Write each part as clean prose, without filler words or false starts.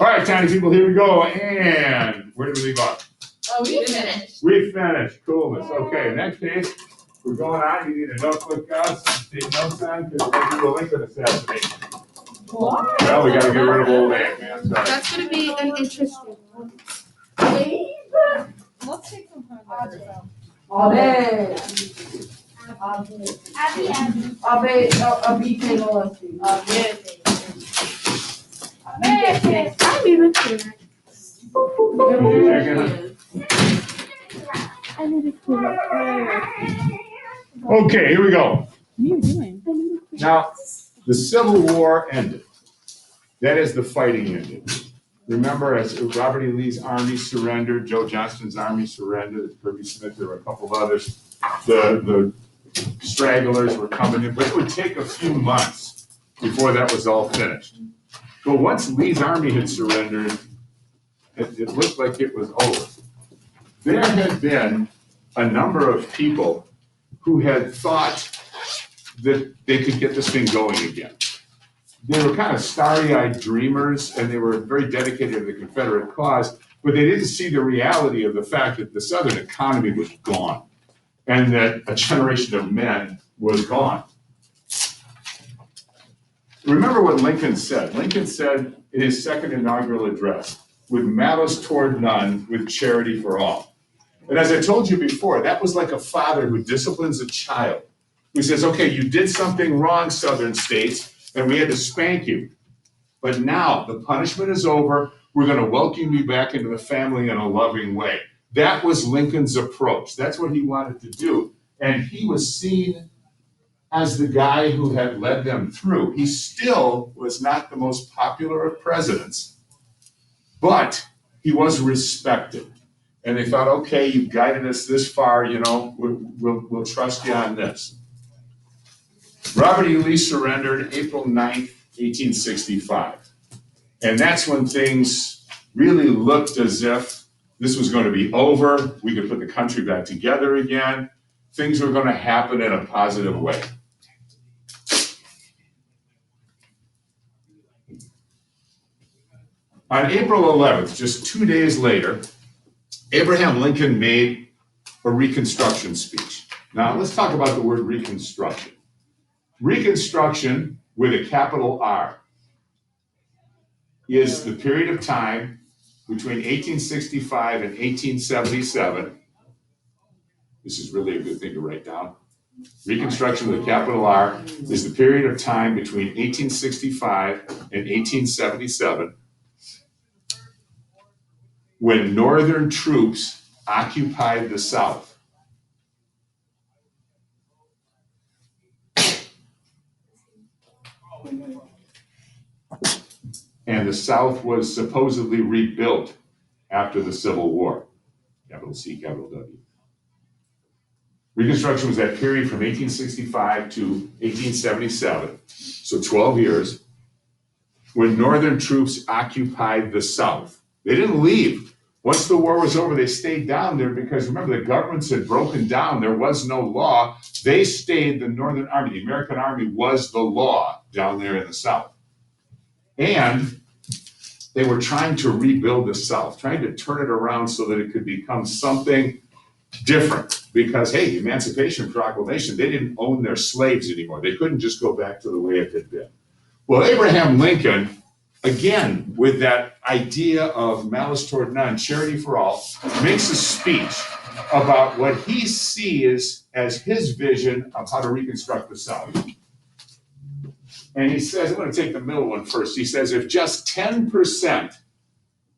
All right, tiny people, here we go. And where did we leave off? Oh, we finished. We finished. Coolness. Okay, in that case, we're going on. You need a notebook, guys. Take notes on because we're going to do a Lincoln assassination. What? Well, we got to get rid of old Aunt, man. Sorry. That's going to be an interesting one. Let's take some time. Abe. Abe tengo así. I'm even sure. I need to clean up. Okay, here we go. What are you doing? Now, the Civil War ended. That is, the fighting ended. Remember, as Robert E. Lee's army surrendered, Joe Johnston's army surrendered, Kirby Smith, there were a couple of others. The stragglers were coming in, but it would take a few months before that was all finished. But once Lee's army had surrendered, it looked like it was over. There had been a number of people who had thought that they could get this thing going again. They were kind of starry-eyed dreamers, and they were very dedicated to the Confederate cause, but they didn't see the reality of the fact that the Southern economy was gone, and that a generation of men was gone. Remember what Lincoln said. Lincoln said in his second inaugural address, "With malice toward none, with charity for all." And as I told you before, that was like a father who disciplines a child, who says, okay, you did something wrong, Southern states, and we had to spank you. But now the punishment is over. We're going to welcome you back into the family in a loving way. That was Lincoln's approach. That's what he wanted to do. And he was seen as the guy who had led them through. He still was not the most popular of presidents, but he was respected. And they thought, okay, you've guided us this far, you know, we'll trust you on this. Robert E. Lee surrendered April 9th, 1865. And that's when things really looked as if this was going to be over. We could put the country back together again. Things were going to happen in a positive way. On April 11th, just 2 days later, Abraham Lincoln made a Reconstruction speech. Now, let's talk about the word Reconstruction. Reconstruction, with a capital R, is the period of time between 1865 and 1877. This is really a good thing to write down. Reconstruction with a capital R is the period of time between 1865 and 1877 when Northern troops occupied the South. And the South was supposedly rebuilt after the Civil War. Capital C, capital W. Reconstruction was that period from 1865 to 1877, so 12 years, when Northern troops occupied the South. They didn't leave. Once the war was over, they stayed down there because, remember, the governments had broken down. There was no law. They stayed. The Northern Army, the American Army, was the law down there in the South. And they were trying to rebuild the South, trying to turn it around so that it could become something different. Because, hey, Emancipation Proclamation, they didn't own their slaves anymore. They couldn't just go back to the way it had been. Well, Abraham Lincoln, again, with that idea of malice toward none, charity for all, makes a speech about what he sees as his vision of how to reconstruct the South. And he says, I'm going to take the middle one first. He says, if just 10%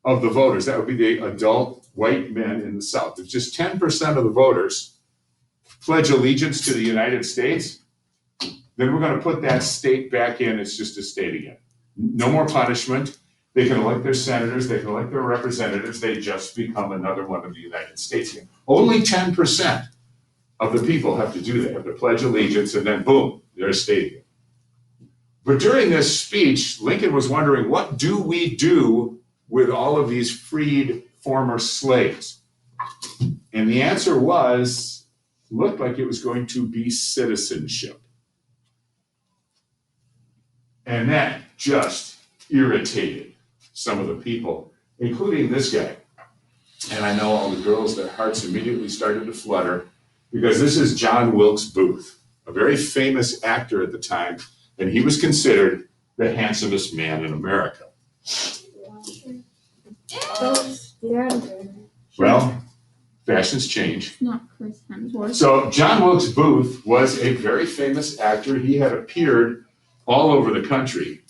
of the voters, that would be the adult white men in the South, if just 10% of the voters pledge allegiance to the United States, then we're going to put that state back in. It's just a state again. No more punishment. They can elect their senators. They can elect their representatives. They just become another one of the United States again. Only 10% of the people have to do that, have to pledge allegiance, and then boom, they're a state again. But during this speech, Lincoln was wondering, what do we do with all of these freed former slaves? And the answer looked like it was going to be citizenship. And that just irritated some of the people, including this guy. And I know all the girls, their hearts immediately started to flutter because this is John Wilkes Booth, a very famous actor at the time, and he was considered the handsomest man in America. Well, fashions change. It's not Chris Hemsworth. So John Wilkes Booth was a very famous actor. He had appeared all over the country.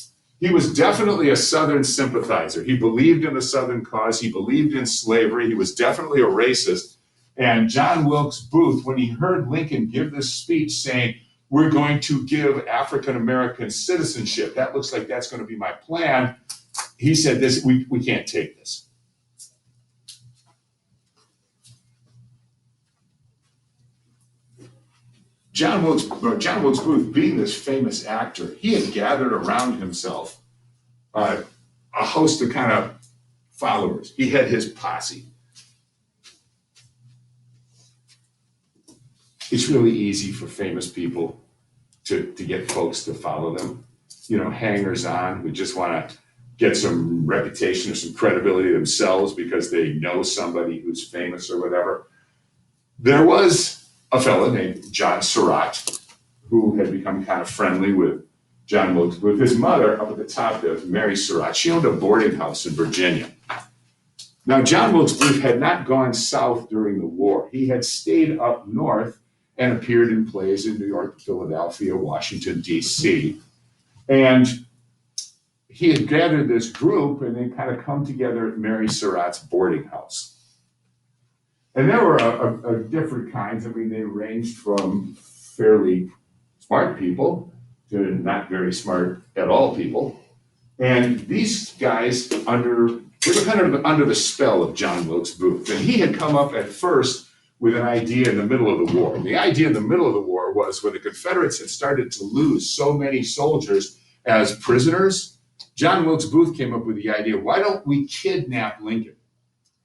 He was definitely a Southern sympathizer. He believed in the Southern cause. He believed in slavery. He was definitely a racist. And John Wilkes Booth, when he heard Lincoln give this speech saying, we're going to give African American citizenship, that looks like that's going to be my plan, he said this, we can't take this. John Wilkes Booth, being this famous actor, he had gathered around himself a host of kind of followers. He had his posse. It's really easy for famous people to get folks to follow them. You know, hangers-on who just want to get some reputation or some credibility themselves because they know somebody who's famous or whatever. There was a fellow named John Surratt, who had become kind of friendly with John Wilkes Booth. His mother, up at the top there, Mary Surratt, she owned a boarding house in Virginia. Now, John Wilkes Booth had not gone south during the war. He had stayed up north and appeared in plays in New York, Philadelphia, Washington, D.C. And he had gathered this group and they kind of come together at Mary Surratt's boarding house. And there were different kinds. I mean, they ranged from fairly smart people to not very smart at all people. And these guys they were kind of under the spell of John Wilkes Booth. And he had come up at first with an idea in the middle of the war. And the idea in the middle of the war was when the Confederates had started to lose so many soldiers as prisoners, John Wilkes Booth came up with the idea, why don't we kidnap Lincoln?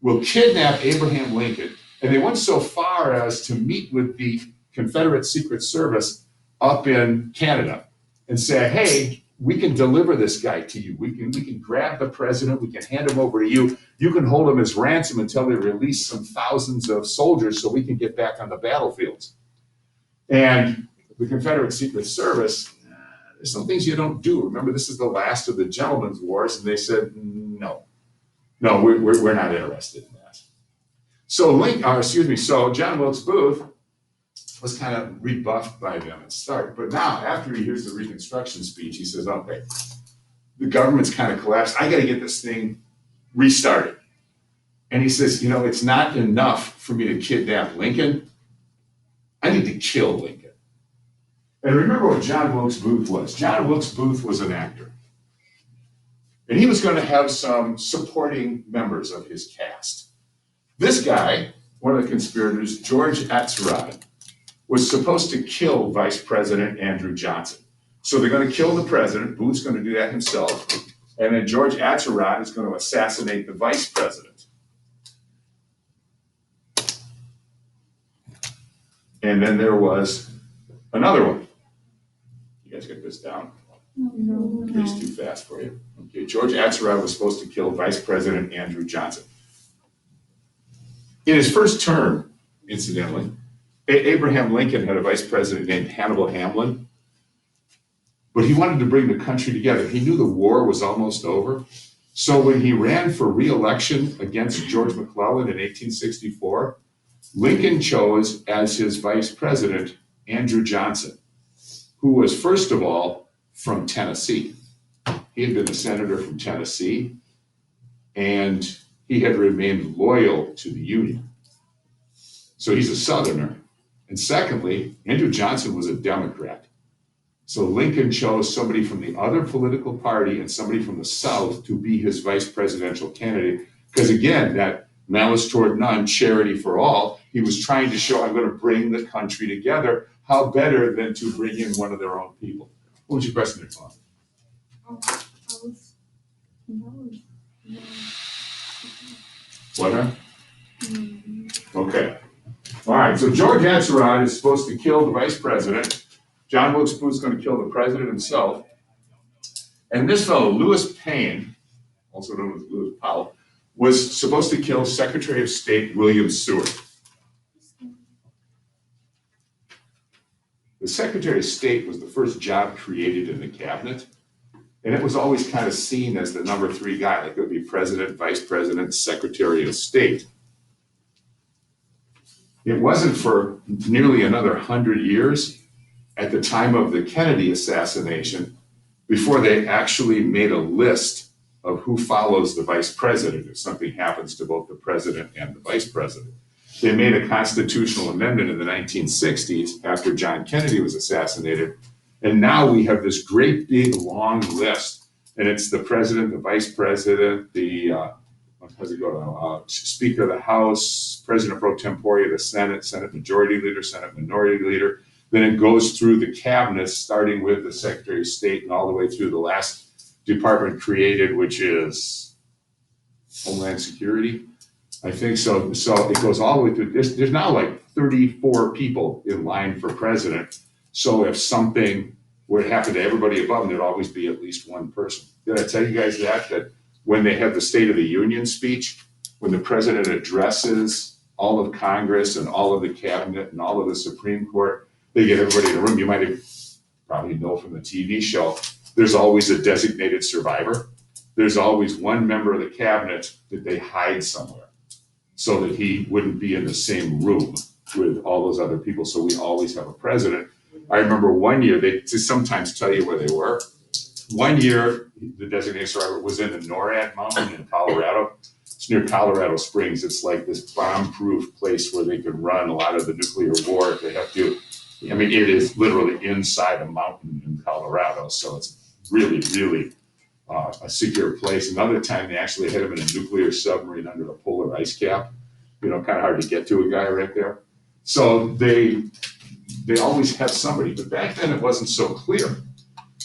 We'll kidnap Abraham Lincoln. And they went so far as to meet with the Confederate Secret Service up in Canada and say, hey, we can deliver this guy to you. We can grab the president. We can hand him over to you. You can hold him as ransom until they release some thousands of soldiers so we can get back on the battlefields. And the Confederate Secret Service, there's some things you don't do. Remember, this is the last of the gentlemen's wars. And they said, no, we're not interested in that. So John Wilkes Booth was kind of rebuffed by them at start. But now, after he hears the Reconstruction speech, he says, okay, the government's kind of collapsed. I got to get this thing restarted. And he says, it's not enough for me to kidnap Lincoln. I need to kill Lincoln. And remember what John Wilkes Booth was. John Wilkes Booth was an actor. And he was going to have some supporting members of his cast. This guy, one of the conspirators, George Atzerodt, was supposed to kill Vice President Andrew Johnson. So they're going to kill the president. Booth's going to do that himself. And then George Atzerodt is going to assassinate the vice president. And then there was another one. You guys get this down? No. It's too fast for you. Okay, George Atzerodt was supposed to kill Vice President Andrew Johnson. In his first term, incidentally, Abraham Lincoln had a vice president named Hannibal Hamlin, but he wanted to bring the country together. He knew the war was almost over. So when he ran for re-election against George McClellan in 1864, Lincoln chose as his vice president Andrew Johnson, who was, first of all, from Tennessee. He had been a senator from Tennessee, and he had remained loyal to the Union. So he's a Southerner. And secondly, Andrew Johnson was a Democrat. So Lincoln chose somebody from the other political party and somebody from the South to be his vice presidential candidate. Because again, that malice toward none, charity for all, he was trying to show, I'm going to bring the country together. How better than to bring in one of their own people? What was your question there, Tom? What, huh? Okay. All right, so George Atzerodt is supposed to kill the vice president. John Wilkes Booth's going to kill the president himself. And this fellow, Lewis Payne, also known as Lewis Powell, was supposed to kill Secretary of State William Seward. The Secretary of State was the first job created in the cabinet, and it was always kind of seen as the number 3 guy, like it would be President, Vice President, Secretary of State. It wasn't for nearly another 100 years at the time of the Kennedy assassination before they actually made a list of who follows the vice president if something happens to both the president and the vice president. They made a constitutional amendment in the 1960s after John Kennedy was assassinated, and now we have this great big long list, and it's the president, the vice president, the Speaker of the House, President pro tempore of the Senate, Senate Majority Leader, Senate Minority Leader. Then it goes through the cabinet, starting with the Secretary of State and all the way through the last department created, which is Homeland Security. I think so. So it goes all the way through. There's now like 34 people in line for president. So if something were to happen to everybody above them, there'd always be at least one person. Did I tell you guys that when they have the State of the Union speech, when the president addresses all of Congress and all of the cabinet and all of the Supreme Court, they get everybody in the room. You might have probably know from the TV show, there's always a designated survivor. There's always one member of the cabinet that they hide somewhere so that he wouldn't be in the same room with all those other people. So we always have a president. I remember one year, they sometimes tell you where they were. One year, the designated survivor was in the NORAD mountain in Colorado. It's near Colorado Springs. It's like this bomb-proof place where they can run a lot of the nuclear war if they have to. I mean, it is literally inside a mountain in Colorado. So it's really, really a secure place. Another time, they actually had him in a nuclear submarine under a polar ice cap. Kind of hard to get to a guy right there. So they always have somebody. But back then, it wasn't so clear.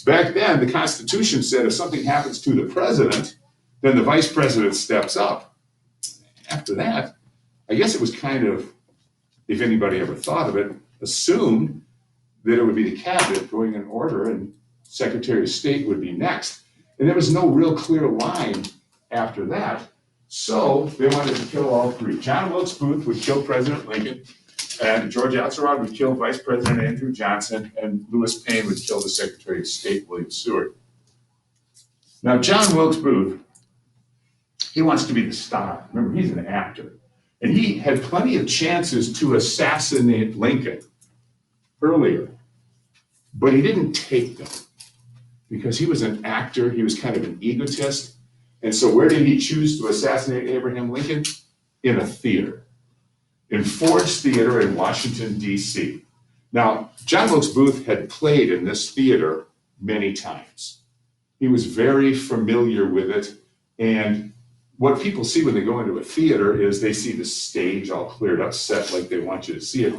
Back then, the Constitution said if something happens to the president, then the vice president steps up. After that, I guess it was kind of, if anybody ever thought of it, assumed that it would be the cabinet going in order and Secretary of State would be next. And there was no real clear line after that. So they wanted to kill all 3. John Wilkes Booth would kill President Lincoln, and George Atzerodt would kill Vice President Andrew Johnson, and Lewis Payne would kill the Secretary of State, William Seward. Now, John Wilkes Booth, he wants to be the star. Remember, he's an actor. And he had plenty of chances to assassinate Lincoln earlier, but he didn't take them because he was an actor. He was kind of an egotist. And so where did he choose to assassinate Abraham Lincoln? In a theater. In Ford's Theater in Washington, D.C. Now, John Wilkes Booth had played in this theater many times. He was very familiar with it. And what people see when they go into a theater is they see the stage all cleared up, set like they want you to see it.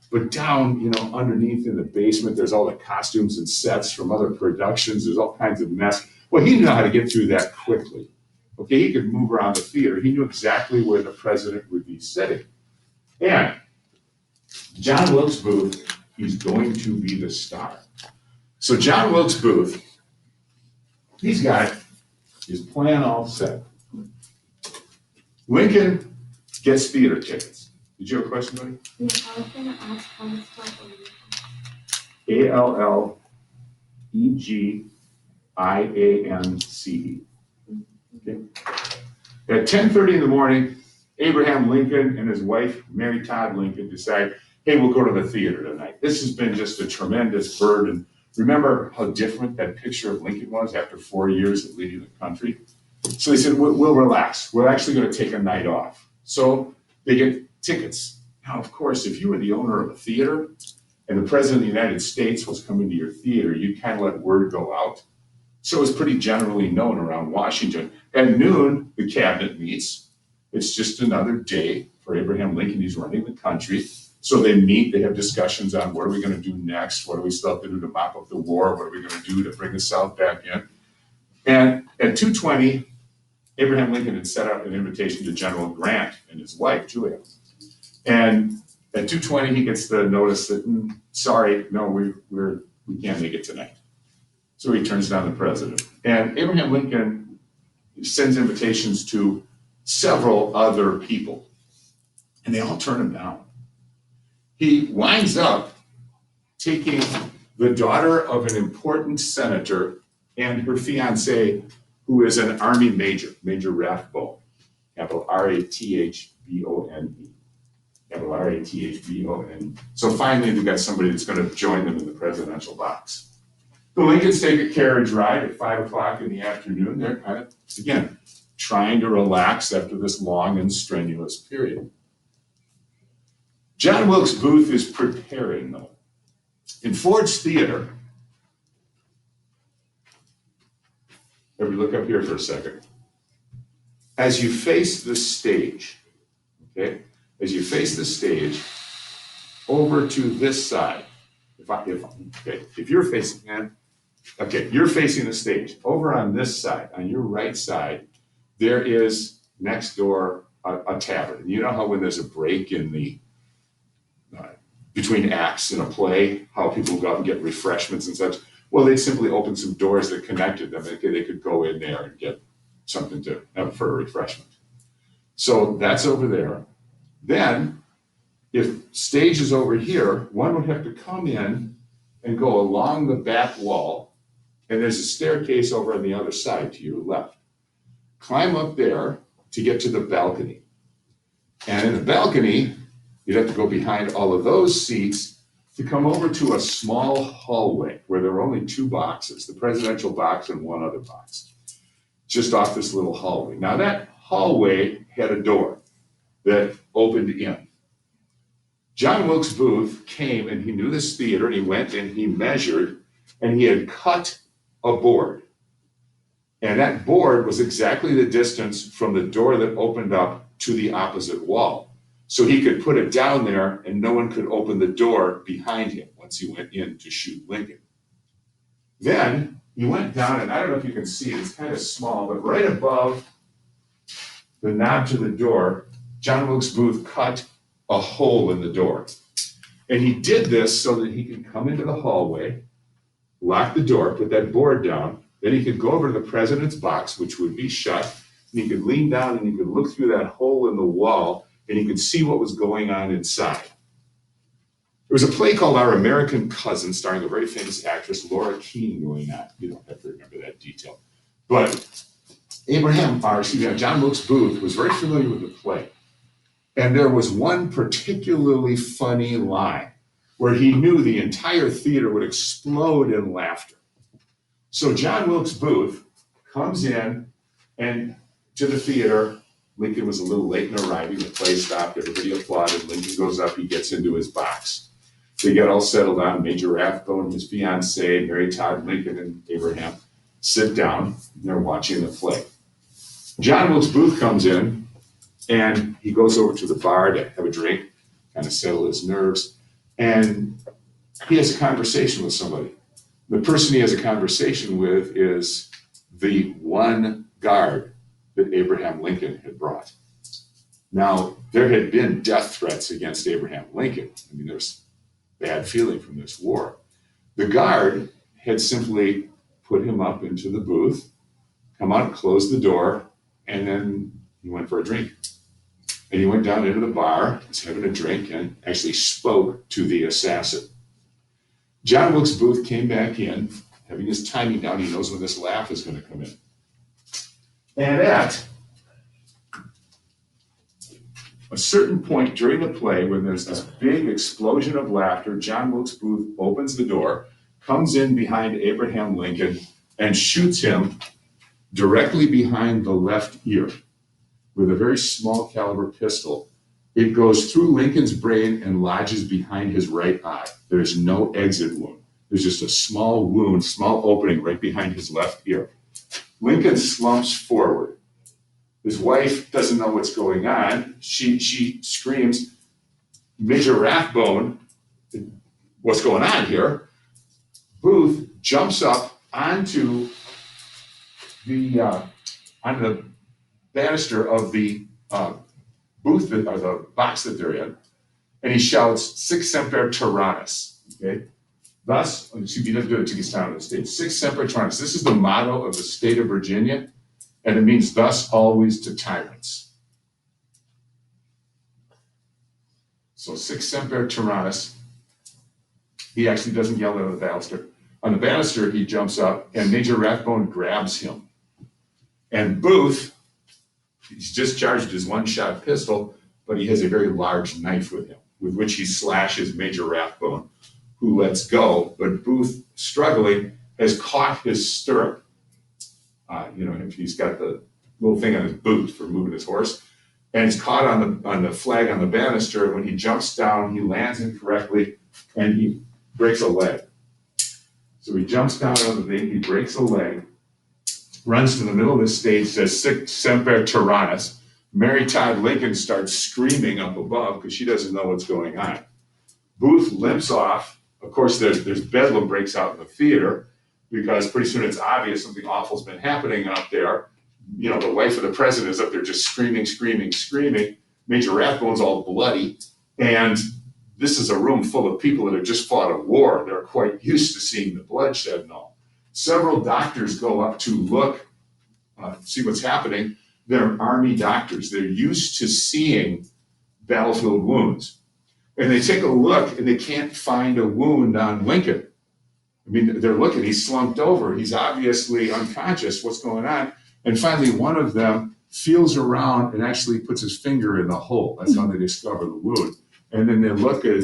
But down, underneath in the basement, there's all the costumes and sets from other productions. There's all kinds of mess. Well, he knew how to get through that quickly. Okay, he could move around the theater. He knew exactly where the president would be sitting. And John Wilkes Booth, he's going to be the star. So John Wilkes Booth, he's got his plan all set. Lincoln gets theater tickets. Did you have a question, buddy? Yeah, I was gonna ask how to spell Allegiance. Okay. At 10:30 in the morning, Abraham Lincoln and his wife, Mary Todd Lincoln, decide, hey, we'll go to the theater tonight. This has been just a tremendous burden. Remember how different that picture of Lincoln was after 4 years of leading the country? So they said, we'll relax. We're actually going to take a night off. So they get tickets. Now, of course, if you were the owner of a theater and the president of the United States was coming to your theater, you'd kind of let word go out. So it was pretty generally known around Washington. At noon, the cabinet meets. It's just another day for Abraham Lincoln. He's running the country. So they meet, they have discussions on what are we going to do next? What do we still have to do to mop up the war? What are we going to do to bring the South back in? And at 2:20, Abraham Lincoln had set out an invitation to General Grant and his wife, Julia. And at 2:20, he gets the notice that, sorry, no, we can't make it tonight. So he turns down the president. And Abraham Lincoln sends invitations to several other people, and they all turn him down. He winds up taking the daughter of an important senator and her fiance, who is an Army major, Major Rathbone, capital Rathbone, capital Rathbone. So finally, they've got somebody that's going to join them in the presidential box. The Lincolns take a carriage ride at 5 o'clock in the afternoon. They're kind of, again, trying to relax after this long and strenuous period. John Wilkes Booth is preparing, though. In Ford's Theater, let me look up here for a second. As you face the stage, okay, as you face the stage over to this side, if you're facing, okay, you're facing the stage. Over on this side, on your right side, there is next door a tavern. You know how when there's a break in the between acts in a play, how people go out and get refreshments and such? Well, they simply opened some doors that connected them. They could go in there and get something to have for a refreshment. So that's over there. Then, if stage is over here, one would have to come in and go along the back wall, and there's a staircase over on the other side to your left. Climb up there to get to the balcony. And in the balcony, you'd have to go behind all of those seats to come over to a small hallway where there were only two boxes, the presidential box and one other box, just off this little hallway. Now that hallway had a door that opened in. John Wilkes Booth came and he knew this theater, and he went and he measured, and he had cut a board. And that board was exactly the distance from the door that opened up to the opposite wall. So he could put it down there and no one could open the door behind him once he went in to shoot Lincoln. Then he went down, and I don't know if you can see it, it's kind of small, but right above the knob to the door, John Wilkes Booth cut a hole in the door. And he did this so that he could come into the hallway, lock the door, put that board down, then he could go over to the president's box, which would be shut, and he could lean down and he could look through that hole in the wall, and he could see what was going on inside. There was a play called Our American Cousin, starring a very famous actress, Laura Keene, going on. You don't have to remember that detail. But John Wilkes Booth was very familiar with the play. And there was one particularly funny line where he knew the entire theater would explode in laughter. So John Wilkes Booth comes in and to the theater. Lincoln was a little late in arriving. The play stopped. Everybody applauded. Lincoln goes up. He gets into his box. They get all settled on. Major Rathbone, his fiancee, Mary Todd Lincoln, and Abraham sit down. They're watching the play. John Wilkes Booth comes in, and he goes over to the bar to have a drink, kind of settle his nerves, and he has a conversation with somebody. The person he has a conversation with is the one guard that Abraham Lincoln had brought. Now, there had been death threats against Abraham Lincoln. I mean, there's bad feeling from this war. The guard had simply put him up into the booth, come out, closed the door, and then he went for a drink. And he went down into the bar, was having a drink, and actually spoke to the assassin. John Wilkes Booth came back in, having his timing down. He knows when this laugh is going to come in. And at a certain point during the play, when there's this big explosion of laughter, John Wilkes Booth opens the door, comes in behind Abraham Lincoln, and shoots him directly behind the left ear with a very small caliber pistol. It goes through Lincoln's brain and lodges behind his right eye. There's no exit wound. There's just a small wound, small opening right behind his left ear. Lincoln slumps forward. His wife doesn't know what's going on. She screams, Major Rathbone, what's going on here? Booth jumps up onto the banister of the booth or the box that they're in, and he shouts, Sic semper tyrannis. Okay? Thus, he doesn't do it until he gets down to the stage. Sic semper tyrannis. This is the motto of the state of Virginia. and it means thus always to tyrants. So sic semper tyrannis. He actually doesn't yell it on the banister. On the banister, he jumps up, and Major Rathbone grabs him. And Booth, he's discharged his one-shot pistol, but he has a very large knife with him, with which he slashes Major Rathbone, who lets go. But Booth, struggling, has caught his stirrup. He's got the little thing on his boot for moving his horse, and he's caught on the flag on the banister. When he jumps down, he lands incorrectly, and he breaks a leg. So he jumps down on the thing, he breaks a leg, runs to the middle of the stage, says sic semper tyrannis. Mary Todd Lincoln starts screaming up above because she doesn't know what's going on. Booth limps off. Of course, there's bedlam breaks out in the theater because pretty soon it's obvious something awful's been happening up there. The wife of the president is up there just screaming. Major Rathbone's all bloody. And this is a room full of people that have just fought a war. They're quite used to seeing the bloodshed and all. Several doctors go up to look, see what's happening. They're Army doctors. They're used to seeing battlefield wounds. And they take a look and they can't find a wound on Lincoln. They're looking, he's slumped over. He's obviously unconscious. What's going on? And finally, one of them feels around and actually puts his finger in the hole. That's how they discover the wound. And then they look at,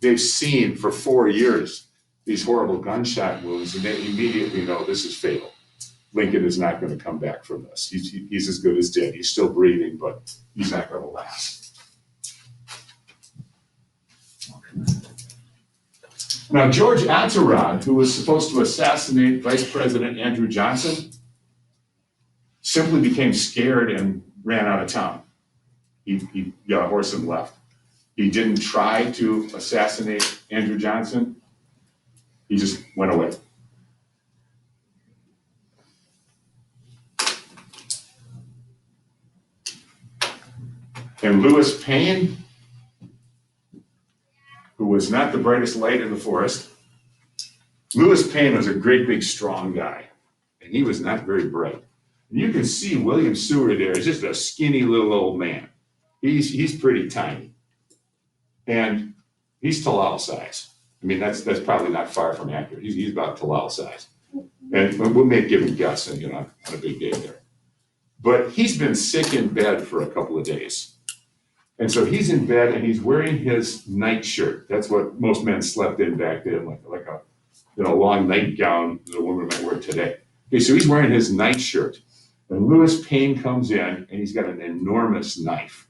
they've seen for 4 years these horrible gunshot wounds, and they immediately know this is fatal. Lincoln is not going to come back from this. He's as good as dead. He's still breathing, but he's not going to last. Now, George Atterod, who was supposed to assassinate Vice President Andrew Johnson, simply became scared and ran out of town. He got a horse and left. He didn't try to assassinate Andrew Johnson. He just went away. And Lewis Payne, who was not the brightest light in the forest, Lewis Payne was a great big strong guy, and he was not very bright. And you can see William Seward there is just a skinny little old man. He's pretty tiny. And he's Talal size. That's probably not far from accurate. He's about Talal size. And we'll give him a guess on a big day there. But he's been sick in bed for a couple of days. And so he's in bed and he's wearing his nightshirt. That's what most men slept in back then, like a long nightgown that a woman might wear today. Okay, so he's wearing his nightshirt. And Lewis Payne comes in and he's got an enormous knife.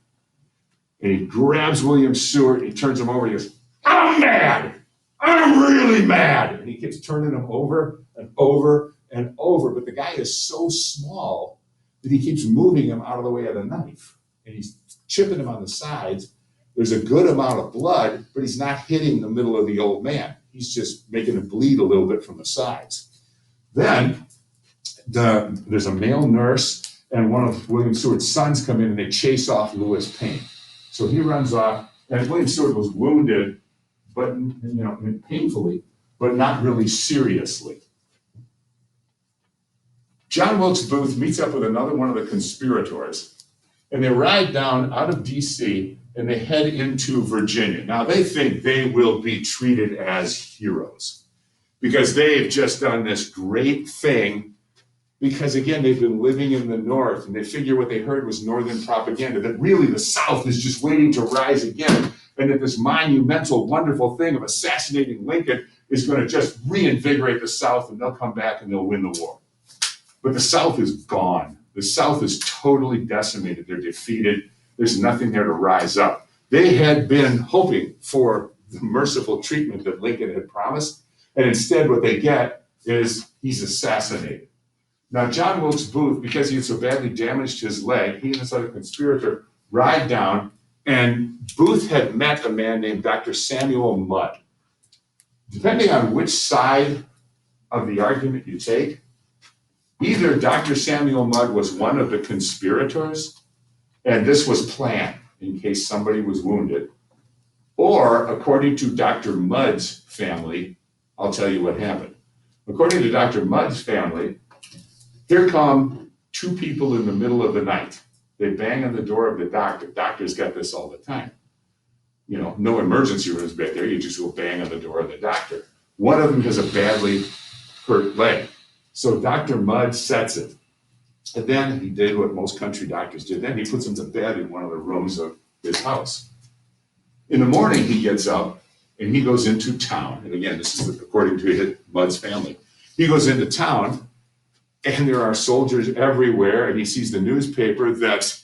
And he grabs William Seward, he turns him over, and he goes, "I'm mad! I'm really mad!" And he keeps turning him over and over and over. But the guy is so small that he keeps moving him out of the way of the knife. And he's chipping him on the sides. There's a good amount of blood, but he's not hitting the middle of the old man. He's just making him bleed a little bit from the sides. Then there's a male nurse and one of William Seward's sons come in and they chase off Lewis Payne. So he runs off, and William Seward was wounded, but painfully, but not really seriously. John Wilkes Booth meets up with another one of the conspirators, and they ride down out of D.C. and they head into Virginia. Now they think they will be treated as heroes because they've just done this great thing. Because again, they've been living in the North and they figure what they heard was Northern propaganda, that really the South is just waiting to rise again. And that this monumental, wonderful thing of assassinating Lincoln is going to just reinvigorate the South and they'll come back and they'll win the war. But the South is gone. The South is totally decimated. They're defeated. There's nothing there to rise up. They had been hoping for the merciful treatment that Lincoln had promised. And instead what they get is he's assassinated. Now, John Wilkes Booth, because he had so badly damaged his leg, he and this other conspirator ride down, and Booth had met a man named Dr. Samuel Mudd. Depending on which side of the argument you take, either Dr. Samuel Mudd was one of the conspirators, and this was planned in case somebody was wounded, or according to Dr. Mudd's family, I'll tell you what happened. According to Dr. Mudd's family, here come two people in the middle of the night. They bang on the door of the doctor. Doctors got this all the time. You know, no emergency rooms back there. You just go bang on the door of the doctor. One of them has a badly hurt leg. So Dr. Mudd sets it. And then he did what most country doctors did. Then he puts him to bed in one of the rooms of his house. In the morning, he gets up and he goes into town. And again, this is according to Mudd's family. He goes into town and there are soldiers everywhere. And he sees the newspaper that,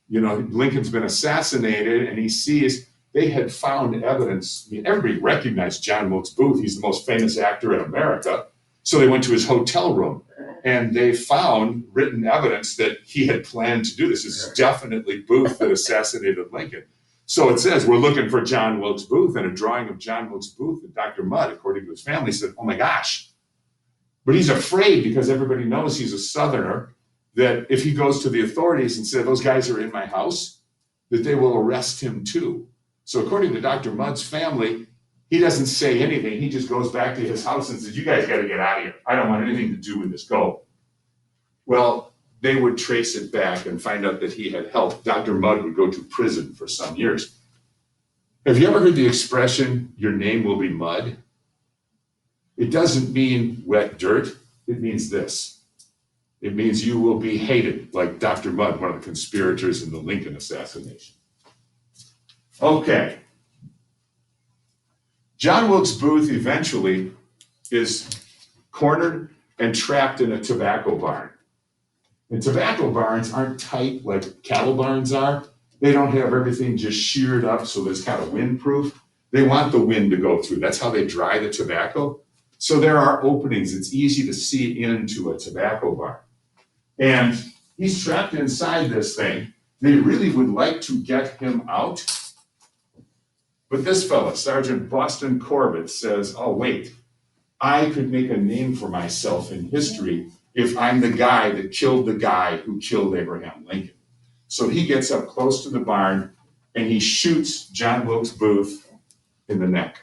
you know, Lincoln's been assassinated. And he sees they had found evidence. I mean, everybody recognized John Wilkes Booth. He's the most famous actor in America. So they went to his hotel room and they found written evidence that he had planned to do this. This is definitely Booth that assassinated Lincoln. So it says, we're looking for John Wilkes Booth, and a drawing of John Wilkes Booth, and Dr. Mudd, according to his family, said, oh my gosh. But he's afraid because everybody knows he's a Southerner, that if he goes to the authorities and says, those guys are in my house, that they will arrest him too. So according to Dr. Mudd's family, he doesn't say anything. He just goes back to his house and says, you guys got to get out of here. I don't want anything to do with this. Go. Well, they would trace it back and find out that he had helped. Dr. Mudd would go to prison for some years. Have you ever heard the expression, your name will be mud? It doesn't mean wet dirt. It means this. It means you will be hated, like Dr. Mudd, one of the conspirators in the Lincoln assassination. Okay. John Wilkes Booth eventually is cornered and trapped in a tobacco barn. And tobacco barns aren't tight like cattle barns are. They don't have everything just sheared up so there's kind of windproof. They want the wind to go through. That's how they dry the tobacco. So there are openings. It's easy to see into a tobacco barn. And he's trapped inside this thing. They really would like to get him out. But this fella, Sergeant Boston Corbett, says, oh, wait, I could make a name for myself in history if I'm the guy that killed the guy who killed Abraham Lincoln. So he gets up close to the barn and he shoots John Wilkes Booth in the neck.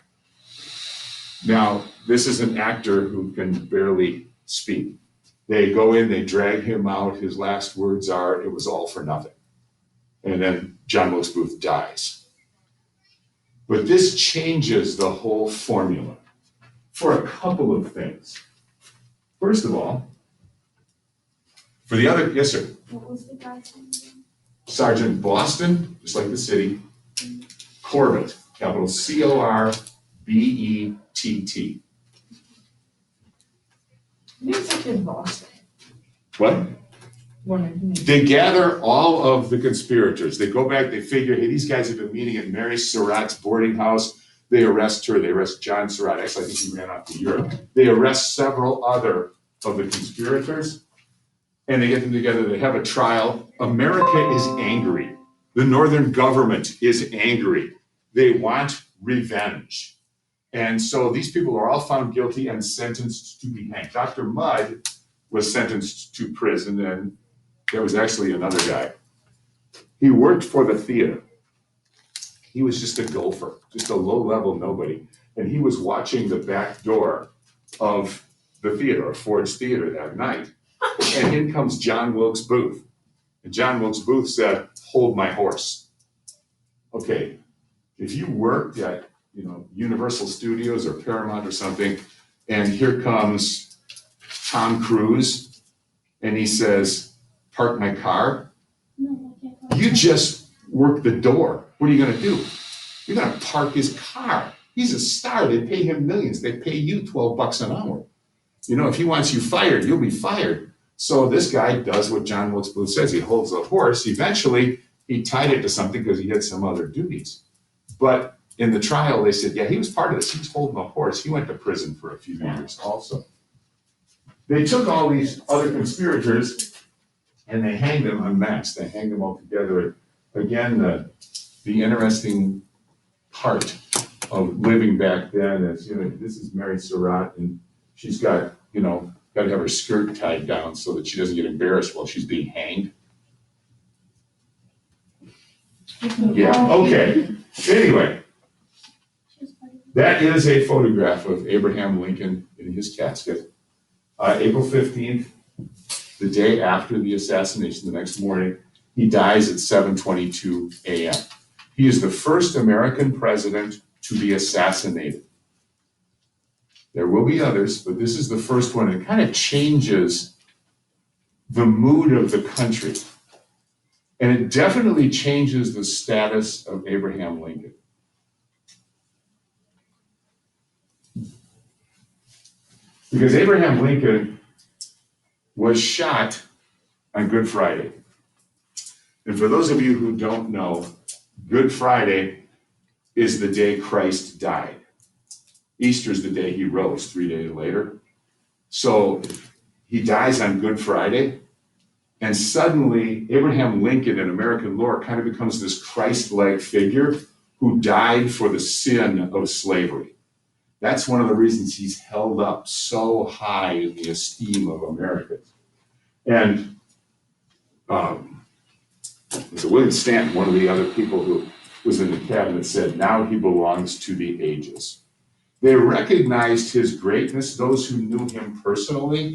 Now, this is an actor who can barely speak. They go in, they drag him out. His last words are, it was all for nothing. And then John Wilkes Booth dies. But this changes the whole formula for a couple of things. First of all, for the other, yes, sir. What was the guy's name again? Sergeant Boston, just like the city, Corbett, capital C-O-R-B-E-T-T. Music in Boston. What? They gather all of the conspirators. They go back, they figure, hey, these guys have been meeting at Mary Surratt's boarding house. They arrest her, they arrest John Surratt. Actually, I think he ran off to Europe. They arrest several other of the conspirators, and they get them together. They have a trial. America is angry. The Northern government is angry. They want revenge. And so these people are all found guilty and sentenced to be hanged. Dr. Mudd was sentenced to prison, and there was actually another guy. He worked for the theater. He was just a gopher, just a low-level nobody. And he was watching the back door of the theater, Ford's Theater, that night. And in comes John Wilkes Booth. And John Wilkes Booth said, hold my horse. Okay, if you worked at, Universal Studios or Paramount or something, and here comes Tom Cruise, and he says, park my car, No, I can't. you just work the door. What are you gonna do? You're gonna park his car. He's a star, they pay him millions, they pay you $12 an hour. If he wants you fired, you'll be fired. So this guy does what John Wilkes Booth says. He holds the horse. Eventually, he tied it to something because he had some other duties. But in the trial, they said, yeah, he was part of this. He was holding the horse. He went to prison for a few years also. They took all these other conspirators and they hanged them en masse. They hanged them all together. Again, the interesting part of living back then is, this is Mary Surratt, and she's got to have her skirt tied down so that she doesn't get embarrassed while she's being hanged. Yeah, okay. Anyway, that is a photograph of Abraham Lincoln in his casket. April 15th, the day after the assassination, the next morning, he dies at 7:22 a.m. He is the first American president to be assassinated. There will be others, but this is the first one. It kind of changes the mood of the country. And it definitely changes the status of Abraham Lincoln. Because Abraham Lincoln was shot on Good Friday. And for those of you who don't know, Good Friday is the day Christ died. Easter is the day he rose 3 days later. So he dies on Good Friday, and suddenly Abraham Lincoln in American lore kind of becomes this Christ-like figure who died for the sin of slavery. That's one of the reasons he's held up so high in the esteem of Americans. And so William Stanton, one of the other people who was in the cabinet, said, now he belongs to the ages. They recognized his greatness, those who knew him personally.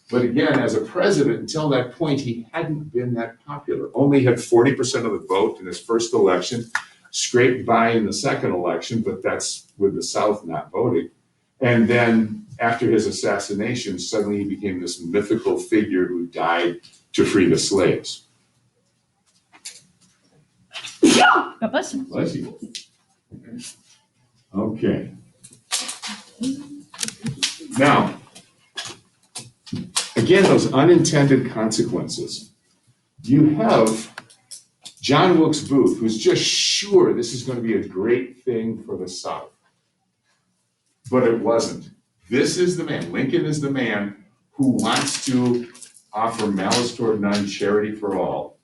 But again, as a president, until that point, he hadn't been that popular. Only had 40% of the vote in his first election, scraped by in the second election, but that's with the South not voting. And then after his assassination, suddenly he became this mythical figure who died to free the slaves. God bless you. Bless you. Okay. Now, again, those unintended consequences. You have John Wilkes Booth, who's just sure this is going to be a great thing for the South. But it wasn't. This is the man, Lincoln is the man who wants to offer malice toward none, charity for all.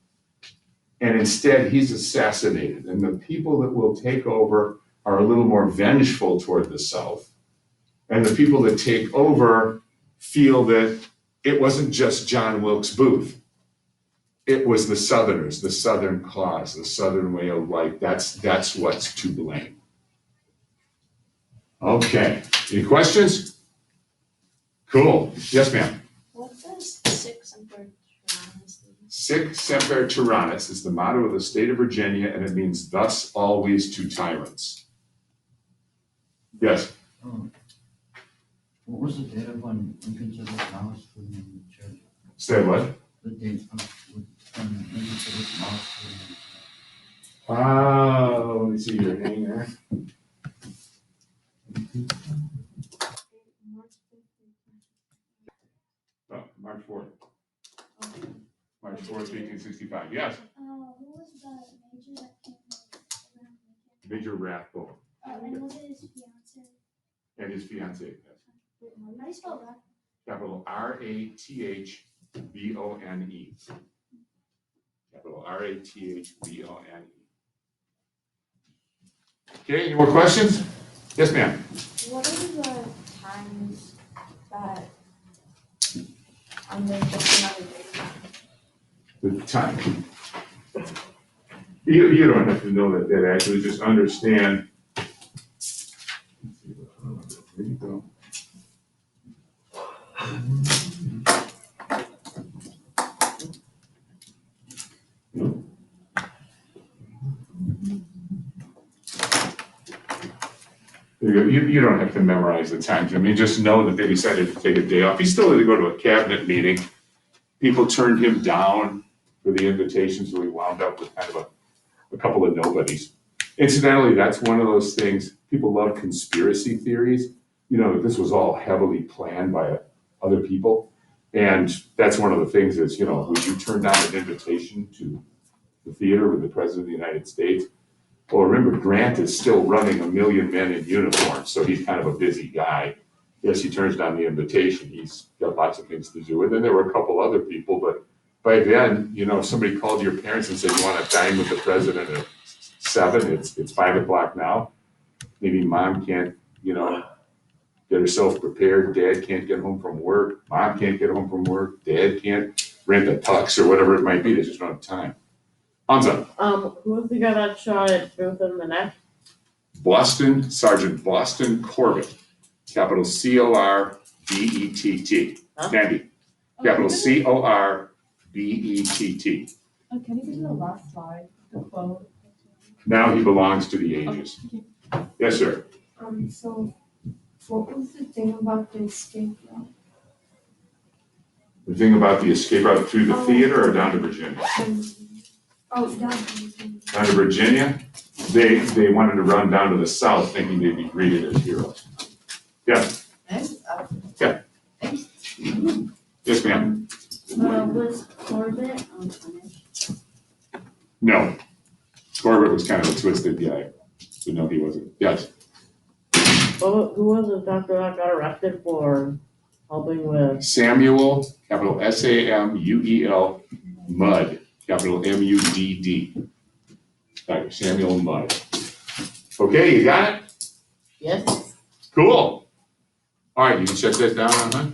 And instead, he's assassinated. And the people that will take over are a little more vengeful toward the South. And the people that take over feel that it wasn't just John Wilkes Booth. It was the Southerners, the Southern cause, the Southern way of life. That's what's to blame. Okay, any questions? Cool. Yes, ma'am. What does sic semper tyrannis mean? Sic semper tyrannis is the motto of the state of Virginia, and it means thus always to tyrants. Yes. What was the date of when Lincoln took his malice to the church? Say what? The date of when Lincoln took his malice to the church. Let me see your hang there. Oh, March 4th. March 4th, 1865. Yes. Who was the major that came around Lincoln? Major Rathbone And was it his fiance? and his fiancee. Yes. How do you spell that? Capital Rathbone. Capital Rathbone. Okay, any more questions? Yes, ma'am. What are the times that there's just another date? The time. You don't have to know that actually, just understand. There you go. You don't have to memorize the times. I mean, just know that they decided to take a day off. He still had to go to a cabinet meeting. People turned him down for the invitation, so he wound up with kind of a couple of nobodies. Incidentally, that's one of those things, people love conspiracy theories. You know, that this was all heavily planned by other people. And that's one of the things is, you know, would you turn down an invitation to the theater with the President of the United States? Well, remember, Grant is still running 1 million men in uniform, so he's kind of a busy guy. Yes, he turns down the invitation. He's got lots of things to do. And then there were a couple other people, but by then, you know, if somebody called your parents and said, you want to dine with the president at 7, it's 5 o'clock now. Maybe mom can't, you know, get herself prepared. Dad can't get home from work. Mom can't get home from work. Dad can't rent a tux or whatever it might be. They just don't have time. Hamza. Who was the guy that shot at Booth in the neck? Sergeant Boston Corbett, capital Corbett. Huh? Candy. capital Corbett. Can you give me the last slide, the quote? Now he belongs to the ages. Yes, sir. So what was the thing about the escape route? The thing about the escape out through the theater or down to Virginia? Down. Down to Virginia, they wanted to run down to the south thinking they'd be greeted as heroes. Yeah. Yeah. Yes, ma'am. Was Corbett unpunished? No. Corbett was kind of a twisted guy. So no, he wasn't. Yes. Who was the doctor that got arrested for helping with? Samuel, capital Samuel, Mudd, capital Mudd. Dr. Samuel Mudd. Okay, you got it? Yes. Cool. All right, you can shut that down, huh?